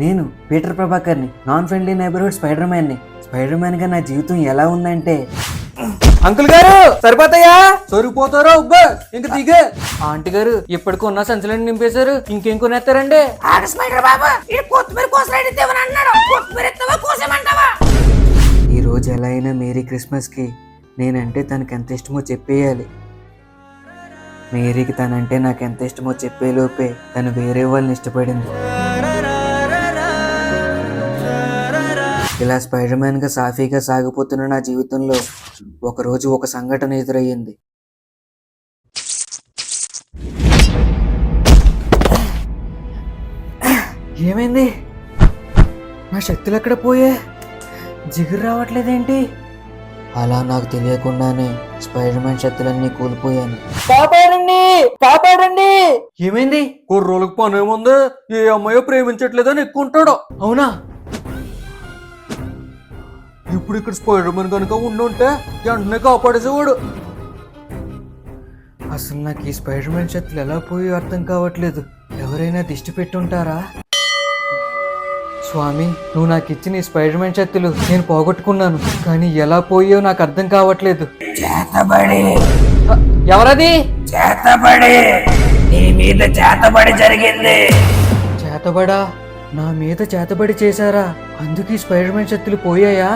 నేను పీటర్ ప్రభాకర్ని, non friendly neighbourhood spider మ్యాన్ని. స్పైడర్ మ్యాన్ గా నా జీవితం ఎలా ఉందంటే, అంకుల్ గారు సరిపోతాయా? సరిపోతారా అబ్బా, ఇంక దిగే. ఆంటీ గారు ఇప్పటికి ఉన్న సంచులను నింపేశారు, ఇంకేం కొనేస్తారండి? ఈ రోజు ఎలా అయినా మేరీ క్రిస్మస్ కి నేనంటే తనకి ఎంత ఇష్టమో చెప్పేయాలి. మేరీకి తనంటే నాకు ఎంత ఇష్టమో చెప్పేలోపే తను వేరే వాళ్ళని ఇష్టపడింది. ఇలా స్పైడర్ మ్యాన్ గా సాఫీగా సాగిపోతున్న నా జీవితంలో ఒకరోజు ఒక సంఘటన ఎదురయ్యింది. ఏమైంది? నా శక్తులు ఎక్కడ పోయే? జిగురు రావట్లేదేంటి? అలా నాకు తెలియకుండానే స్పైడర్ మ్యాన్ శక్తులన్నీ కోల్పోయాను. కాపాడండి, కాపాడండి. ఏమైంది? కుర్రోళ్ళకి పని ఏముంది? ఏ అమ్మాయో ప్రేమించట్లేదని ఎక్కుంటాడు. అవునా? ఇప్పుడు ఇక్కడ స్పైడర్ మ్యాన్ కనుక ఉండుంటే వెంటనే కాపాడేసేవాడు. అసలు నాకు ఈ స్పైడర్ మ్యాన్ శక్తులు ఎలా పోయో అర్థం కావట్లేదు. ఎవరైనా దిష్టి పెట్టుంటారా? స్వామి, నువ్వు నాకు ఇచ్చిన ఈ స్పైడర్ మ్యాన్ శక్తులు నేను పోగొట్టుకున్నాను, కానీ ఎలా పోయో నాకు అర్థం కావట్లేదు. ఎవరది? చేతబడి నీ మీద చేతబడి జరిగింది. చేతబడా? నా మీద చేతబడి చేశారా? అందుకే ఈ స్పైడర్ మ్యాన్ శక్తులు పోయాయా?